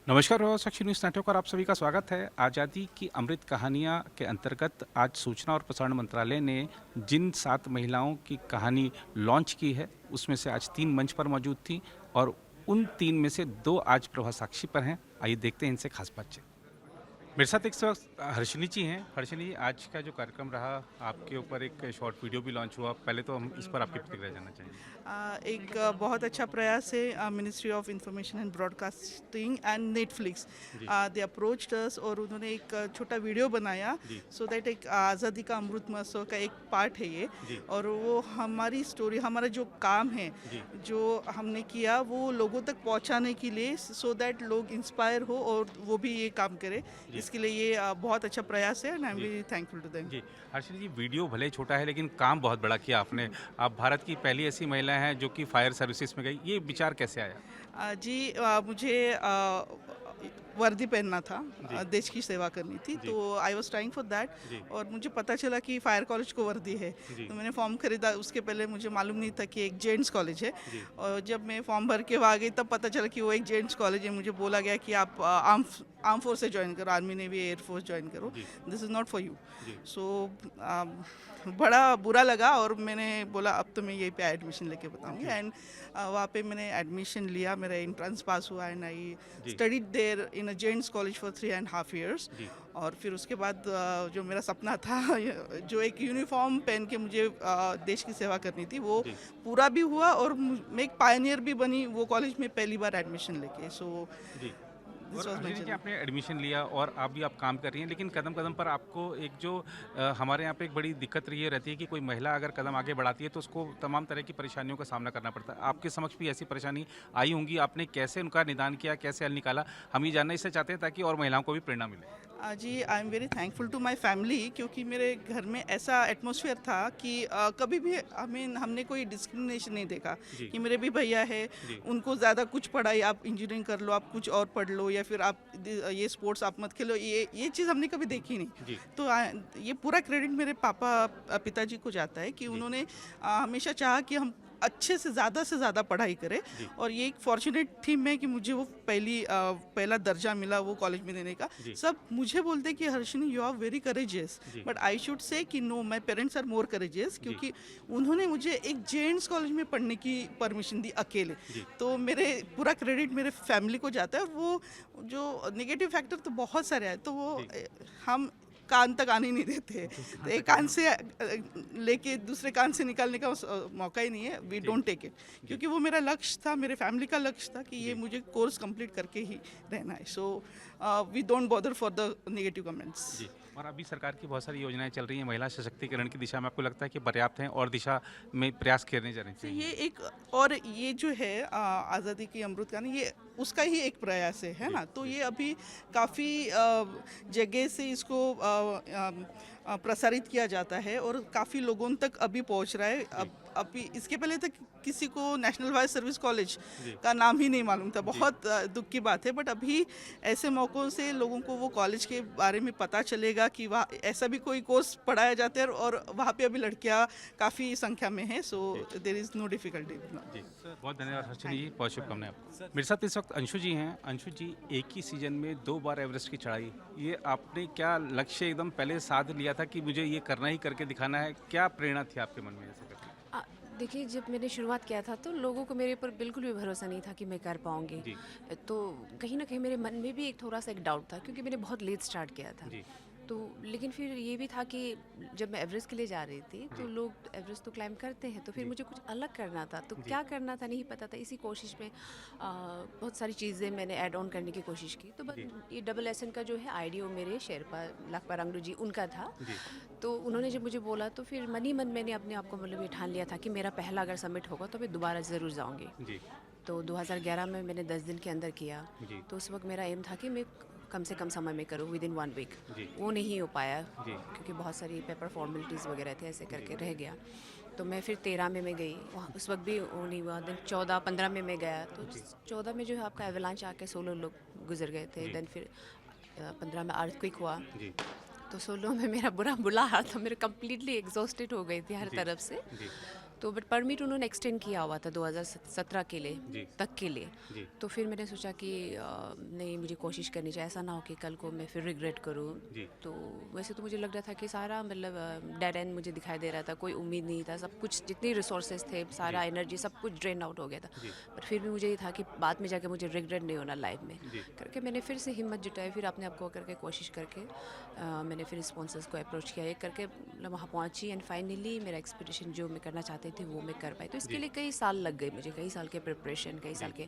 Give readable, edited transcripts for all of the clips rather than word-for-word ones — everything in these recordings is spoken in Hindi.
नमस्कार और साक्षी न्यूज़ नेटवर्क और आप सभी का स्वागत है। आज़ादी की अमृत कहानियाँ के अंतर्गत आज सूचना और प्रसारण मंत्रालय ने जिन 7 महिलाओं की कहानी लॉन्च की है, उसमें से आज 3 मंच पर मौजूद थीं और उन 3 में से 2 आज प्रभा साक्षी पर हैं। आइए देखते हैं इनसे खास बातचीत। मेरे साथ इस वक्त हर्षिनी जी हैं। हर्षिनी जी, आज का जो कार्यक्रम रहा, आपके ऊपर एक शॉर्ट वीडियो भी लॉन्च हुआ। पहले तो हम इस पर आपकी प्रतिक्रिया जानना चाहेंगे। एक बहुत अच्छा प्रयास है ministry of information and broadcasting and Netflix. जी, दे अप्रोच्ड अस और उन्होंने एक छोटा वीडियो बनाया जी, सो दैट एक आज़ादी का अमृत महोत्सव का एक पार्ट है ये। जी, और वो हमारी स्टोरी, हमारा जो काम है, जी, जो हमने किया वो लोगों तक पहुंचाने के लिए, सो दैट लोग इंस्पायर हो और वो भी ये काम करे। जी, इसके लिए ये बहुत अच्छा प्रयास है एंड आई एम जी। Very thankful to them. जी, हर्षिनी जी, वीडियो भले ही छोटा है लेकिन काम बहुत बड़ा किया आपने। आप भारत की पहली ऐसी महिला हैं जो कि फायर सर्विसेज में गई। ये विचार कैसे आया? जी, मुझे वर्दी पहनना था, जी, देश की सेवा करनी थी, जी, तो I was trying for that. जी, और मुझे पता चला कि फायर कॉलेज को वर्दी है, जी, तो मैंने फॉर्म खरीदा। उसके पहले मुझे मालूम नहीं था कि एक जेंट्स कॉलेज है। जी, और जब मैं फॉर्म भर के वहाँ गई तब पता चला कि वो एक जेंट्स कॉलेज है। मुझे बोला गया कि आप आर्म फोर्स से ज्वाइन करो, आर्मी नेवी एयरफोर्स ज्वाइन करो, जी, this is not for you. जी, सो बड़ा बुरा लगा और मैंने बोला अब तो मैं यहीं पे एडमिशन लेके बताऊंगी। जी, एंड वहाँ पे मैंने एडमिशन लिया, मेरा एंट्रेंस पास हुआ एंड आई जी, studied there in a gents college for 3.5 years। जी, और फिर उसके बाद जो मेरा सपना था जो एक यूनिफॉर्म पहन के मुझे देश की सेवा करनी थी, वो जी, पूरा भी हुआ और मैं एक पायनियर भी बनी वो कॉलेज में पहली बार एडमिशन लेके। सो जी। दिस और was my Harshini ji, journey. आपने एडमिशन लिया और अभी आप काम कर रही हैं, लेकिन कदम-कदम पर आपको एक जो हमारे यहाँ पे एक बड़ी दिक्कत ये रहती है कि कोई महिला अगर कदम आगे बढ़ाती है तो उसको तमाम तरह की परेशानियों का सामना करना पड़ता है। आपके समक्ष भी ऐसी परेशानी आई होंगी, आपने कैसे उनका निदान किया, कैसे हल निकाला? हम ये जानना इससे चाहते हैं ताकि और महिलाओं को भी प्रेरणा मिले। जी, I am very thankful to my family, क्योंकि मेरे घर में ऐसा एटमॉस्फेयर था कि कभी भी हमने कोई डिस्क्रिमिनेशन नहीं देखा जी, कि मेरे भी भैया है, जी, उनको ज़्यादा कुछ पढ़ाई, आप इंजीनियरिंग कर लो, आप कुछ और पढ़ लो, या फिर आप ये स्पोर्ट्स आप मत खेलो, ये चीज़ हमने कभी देखी नहीं। जी, तो ये पूरा क्रेडिट मेरे पापा पिताजी को जाता है कि जी, उन्होंने हमेशा चाहा कि हम अच्छे से ज़्यादा पढ़ाई करें। जी, और ये एक फॉर्चुनेट थी मैं कि मुझे वो पहला दर्जा मिला वो कॉलेज में देने का। जी, सब मुझे बोलते कि Harshini you are very courageous, जी, बट आई शुड से कि no, my parents are more courageous, जी, क्योंकि उन्होंने मुझे एक जेंट्स कॉलेज में पढ़ने की परमिशन दी अकेले। जी, तो मेरे पूरा क्रेडिट मेरे फैमिली को जाता है। वो जो नेगेटिव फैक्टर तो बहुत सारे हैं, तो वो जी, हम कान तक आने ही नहीं देते। जी, तो कहाँ एक तक कान आए? से लेके दूसरे कान से निकालने का मौका ही नहीं है। वी जी, डोंट टेक इट, जी, क्योंकि वो मेरा लक्ष्य था, मेरे फैमिली का लक्ष्य था कि ये जी। मुझे कोर्स कंप्लीट करके ही रहना है। So we don't bother for the negative comments. जी, और अभी सरकार की बहुत सारी योजनाएँ चल रही हैं महिला सशक्तिकरण की दिशा में, आपको लगता है कि पर्याप्त हैं और दिशा में प्रयास किए जाने तो चाहिए? ये एक, और ये जो है आज़ादी की अमृत कहानी, ये उसका ही एक प्रयास है जी, ना। तो जी, ये अभी काफ़ी जगह से इसको प्रसारित किया जाता है और काफ़ी लोगों तक अभी पहुंच रहा है। जी, अब अभी इसके पहले तक किसी को नेशनल वाइज सर्विस कॉलेज जी, का नाम ही नहीं मालूम था, जी, बहुत दुख की बात है। बट अभी ऐसे मौक़ों से लोगों को वो कॉलेज के बारे में पता चलेगा कि वहाँ ऐसा भी कोई कोर्स पढ़ाया जाता है और वहाँ पे अभी लड़कियाँ काफ़ी संख्या में है। सो जी। There is no difficulty. जी, बहुत धन्यवाद हर्षिनी थैंक जी, यू। बहुत शुभकामनाएँ आपको। मेरे साथ इस वक्त अंशु जी हैं। अंशु जी, एक ही सीज़न में 2 बार एवरेस्ट की चढ़ाई, ये आपने क्या लक्ष्य एकदम पहले साध लिया था कि मुझे ये करना ही करके दिखाना है? क्या प्रेरणा थी आपके मन में ऐसा करने की? अ, देखिए, जब मैंने शुरुआत किया था तो लोगों को मेरे ऊपर बिल्कुल भी भरोसा नहीं था कि मैं कर पाऊँगी। जी, तो कहीं न कहीं मेरे मन में भी एक थोड़ा-सा एक डाउट था, क्योंकि मैंने बहुत लेट स्टार्ट किया था। जी, तो लेकिन फिर ये भी था कि जब मैं एवरेस्ट के लिए जा रही थी तो जी, लोग एवरेस्ट तो क्लाइंब करते हैं, तो फिर जी, मुझे कुछ अलग करना था। तो जी, क्या करना था नहीं पता था। इसी कोशिश में बहुत सारी चीज़ें मैंने ऐड ऑन करने की कोशिश की। तो बस जी, ये डबल एसएन का जो है आइडिया मेरे शेरपा लाकपा रंगलू जी उनका था। जी, तो उन्होंने जब मुझे बोला तो फिर मन ही मन मैंने अपने आप को मतलब ये ठान लिया था कि मेरा पहला अगर सबमिट होगा तो मैं दोबारा ज़रूर जाऊँगी। जी, तो 2011 में मैंने 10 दिन के अंदर किया। जी, तो उस वक्त मेरा एम था कि मैं कम से कम समय में करूँ, विद इन 1 वीक। जी, वो नहीं हो पाया जी, क्योंकि बहुत सारी पेपर फॉर्मेलिटीज़ वगैरह थे, ऐसे जी, करके रह गया। तो मैं फिर 13 में मैं गई, वहाँ उस वक्त भी वो नहीं हुआ। देन 14-15 में मैं गया, तो जी, 14 में जो है आपका एवलांच आके 16 लोग गुजर गए थे। जी, देन फिर 15 में अर्थक्वेक हुआ। जी, तो 16 में मेरा बुरा हाल था, मेरे कंप्लीटली एग्जॉस्टेड हो गई थी हर जी, तरफ से। जी, तो बट परमिट उन्होंने एक्सटेंड किया हुआ था 2017 के जी। लिए तक के लिए। जी। तो फिर मैंने सोचा कि नहीं, मुझे कोशिश करनी चाहिए, ऐसा ना हो कि कल को मैं फिर रिग्रेट करूँ। जी। तो वैसे तो मुझे लग रहा था कि सारा मतलब डेड एंड मुझे दिखाई दे रहा था, कोई उम्मीद नहीं था, सब कुछ जितनी रिसोर्सेज थे, सारा एनर्जी सब कुछ ड्रेन आउट हो गया था। जी। बट फिर भी मुझे ये था कि बाद में जाके मुझे रिग्रेट नहीं होना लाइफ में जी। करके मैंने फिर से हिम्मत जुटाई, फिर अपने आप को करके कोशिश करके मैंने फिर स्पॉन्सर्स को अप्रोच किया, एक करके मतलब वहाँ पहुँची एंड फाइनली मेरा एक्सपेक्टेशन जो मैं करना चाहती थी वो मैं कर पाई। तो इसके लिए कई साल लग गए मुझे, कई साल के प्रिपरेशन, कई साल के।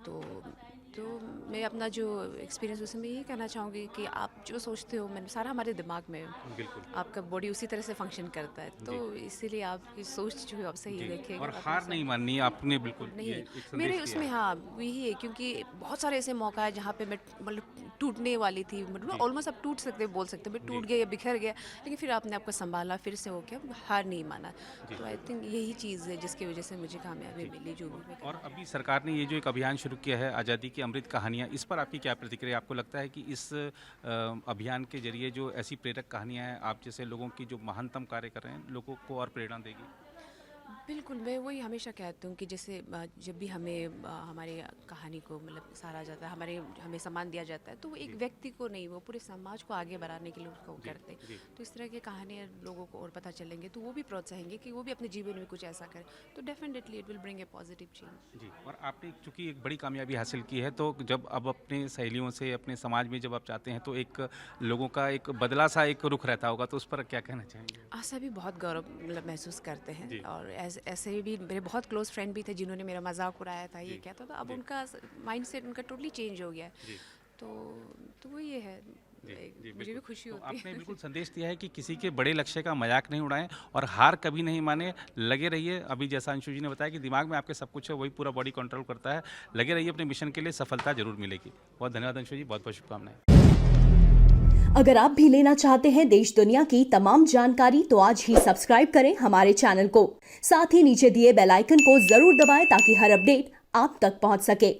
तो मैं अपना जो एक्सपीरियंस उसमें यही कहना चाहूँगी कि आप जो सोचते हो, मैंने सारा हमारे दिमाग में बिल्कुल। आपका बॉडी उसी तरह से फंक्शन करता है, तो इसीलिए आपकी सोच जो है आप सही जी। रखें। और हार नहीं माननी है, आपने बिल्कुल नहीं, ये एक संदेश मेरे दिया उसमें है। हाँ यही है, क्योंकि बहुत सारे ऐसे मौका है जहाँ पे मैं मतलब टूटने वाली थी, मतलब ऑलमोस्ट आप टूट सकते बोल सकते मैं टूट गया या बिखर गया, लेकिन फिर आपने आपको संभाला, फिर से हो गया, हार नहीं माना। तो आई थिंक यही चीज़ है जिसकी वजह से मुझे कामयाबी मिली जो भी मैं और अभी सरकार ने ये जो एक अभियान शुरू किया है, आज़ादी की अमृत कहानियाँ, इस पर आपकी क्या प्रतिक्रिया? आपको लगता है कि इस अभियान के जरिए जो ऐसी प्रेरक कहानियाँ हैं, आप जैसे लोगों की जो महानतम कार्य कर रहे हैं, लोगों को और प्रेरणा देगी? बिल्कुल, मैं वही हमेशा कहती हूँ कि जैसे जब भी हमें हमारी कहानी को मतलब सराहा जाता है, हमें सम्मान दिया जाता है, तो वो एक व्यक्ति को नहीं, वो पूरे समाज को आगे बढ़ाने के लिए उसको करते हैं। जी। तो इस तरह की कहानियाँ लोगों को और पता चलेंगे तो वो भी प्रोत्साहेंगे कि वो भी अपने जीवन में कुछ ऐसा करें, तो definitely it will bring a positive change. जी। और आपने चूँकि एक बड़ी कामयाबी हासिल की है, तो जब अब अपने सहेलियों से, अपने समाज में जब आप जाते हैं, तो एक लोगों का एक बदला सा एक रुख रहता होगा, तो उस पर क्या कहना चाहेंगे? सभी बहुत गौरव मतलब महसूस करते जी। हैं, और ऐसे भी मेरे बहुत क्लोज फ्रेंड भी थे जिन्होंने मेरा मजाक उड़ाया था, ये जी। क्या था, तो अब जी। उनका माइंडसेट उनका टोटली चेंज हो गया है। जी। तो वो ये है, जी, जी, मुझे भी बिल्कुल। खुशी तो होती है। आपने बिल्कुल संदेश दिया है कि किसी के बड़े लक्ष्य का मजाक नहीं उड़ाएं और हार कभी नहीं माने, लगे रहिए। अभी जैसा अंशु जी ने बताया कि दिमाग में आपके सब कुछ है, वही पूरा बॉडी कंट्रोल करता है। लगे रहिए अपने मिशन के लिए, सफलता जरूर मिलेगी। बहुत धन्यवाद अंशु जी, बहुत बहुत शुभकामनाएं। अगर आप भी लेना चाहते हैं देश दुनिया की तमाम जानकारी, तो आज ही सब्सक्राइब करें हमारे चैनल को। साथ ही नीचे दिए बेल आइकन को जरूर दबाएं ताकि हर अपडेट आप तक पहुंच सके।